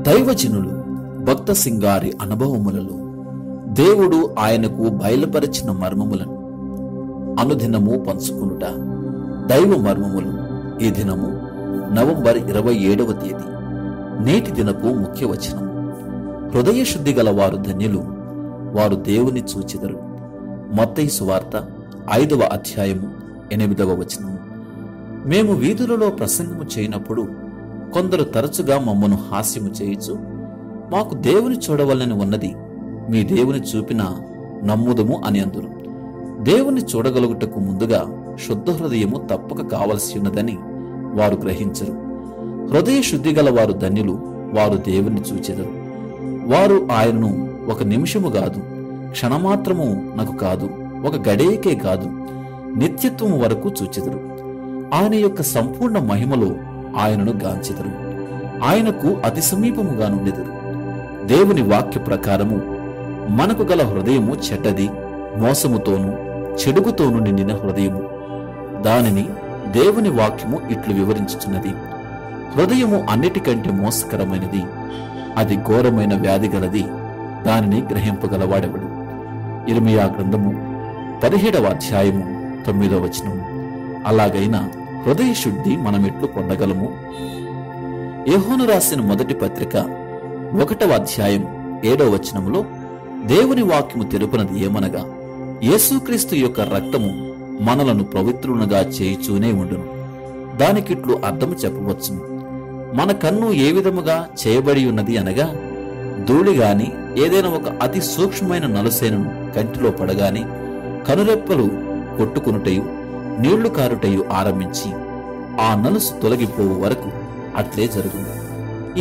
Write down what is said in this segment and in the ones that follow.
దైవజనులు భక్త సింగారి అనుభవములలో దేవుడు ఆయనకు బయలుపరిచిన మర్మములను అనుదినము పంచుకునుట. దైవ మర్మములు. ఈ దినము నవంబర్ 27వ తేదీ. నేటి దినపు ముఖ్య వచనం: హృదయ శుద్ధి గల వారు ధన్యులు, వారు దేవుని చూచెదరు. మత్తయి సువార్త 5వ అధ్యాయము 8వ వచనం. మేము వీధులలో ప్రసంగము చేయనప్పుడు కొందరు తరచుగా మమ్మను హాస్యము చేయుచు, మాకు దేవుని చూడవలనని ఉన్నది, మీ దేవుని చూపిన నమ్ముదము అని అందురు. దేవుని చూడగలుగుటకు ముందుగా శుద్ధ హృదయము తప్పక కావలసి ఉన్నదని వారు గ్రహించరు. హృదయ శుద్ధి గల వారు ధన్యులు, వారు దేవుని చూచెదరు. వారు ఆయనను ఒక నిమిషము కాదు, క్షణమాత్రము నాకు కాదు, ఒక గడియకే కాదు, నిత్యత్వము వరకు చూచెదరు. ఆయన యొక్క సంపూర్ణ మహిమలో ఆయనను గాంచెదరు. ఆయనకు అతి సమీపముగా నుండెదరు. దేవుని వాక్య ప్రకారము మనకు గల హృదయము చెడ్డది, మోసముతోనూ చెడుగుతోనూ నిండిన హృదయము. దానిని దేవుని వాక్యము ఇట్లు వివరించుచున్నది: హృదయము అన్నిటికంటే మోసకరమైనది, అది ఘోరమైన వ్యాధి గలది, దానిని గ్రహింపగలవాడెవడు. ఇర్మియా గ్రంథము 17వ అధ్యాయము 9వ వచనము. అలాగైనా హృదయ శుద్ధి మనమెట్లు పొందగలము? యోహాను రాసిన మొదటి పత్రిక 1వ అధ్యాయం 7వ వచనములో దేవుని వాక్యము తెలుపునది ఏమనగా, యేసుక్రీస్తు యొక్క రక్తము మనలను పవిత్రులుగా చేయుచూనే ఉండును. దానికిట్లు అర్థము చెప్పవచ్చును: మన కన్ను ఏ విధముగా చేయబడి ఉన్నది అనగా, ధూళిగాని ఏదైనా ఒక అతి సూక్ష్మమైన నలుసేనను కంటిలో పడగాని కనురెప్పలు కొట్టుకునుటయు నీళ్లు కారుటయు ఆరంభించి ఆ నలుసు తొలగిపోవు వరకు అట్లే జరుగును.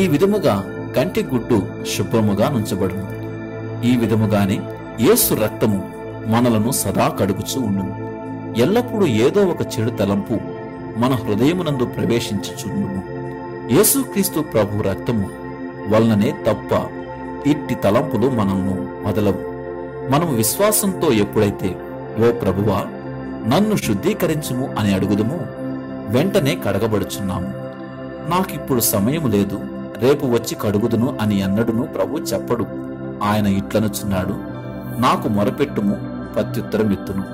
ఈ విధముగా కంటి గుడ్డు శుభ్రముగా నుంచబడును. ఈ విధముగానే యేసు రక్తము మనలను సదా కడుగుచూ ఉండును. ఎల్లప్పుడూ ఏదో ఒక చెడు తలంపు మన హృదయమునందు ప్రవేశించుచుండును. యేసుక్రీస్తు ప్రభు రక్తము వలననే తప్ప ఇట్టి తలంపులు మనల్ని మొదలవు. మనము విశ్వాసంతో ఎప్పుడైతే ఓ ప్రభువా నన్ను శుద్ధీకరించుము అని అడుగుదుము, వెంటనే కడగబడుచున్నాము. నాకిప్పుడు సమయము లేదు, రేపు వచ్చి కడుగుదును అని అన్నడును ప్రభు చెప్పడు. ఆయన ఇట్లనుచున్నాడు: నాకు మొరపెట్టుము, ప్రత్యుత్తరం ఇత్తును.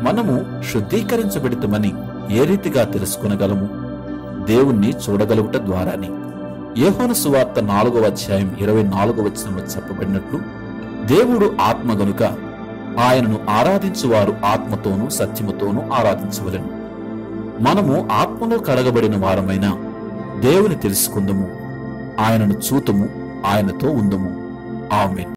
మనము శుద్ధీకరించబడితమని ఏ రీతిగా తెలుసుకొనగలము? దేవుణ్ణి చూడగలుగుట ద్వారానే. యోహాను సువార్త 4వ అధ్యాయం 24వ వచనంలో చెప్పబడినట్లు, దేవుడు ఆత్మ గనుక ఆయనను ఆరాధించువారు ఆత్మతోనూ సత్యముతోనూ ఆరాధించవలెను. మనము ఆత్మలో కడగబడిన వారమైన దేవుని తెలుసుకుందుము, ఆయనను చూతుము, ఆయనతో ఉందుము. ఆమేన్.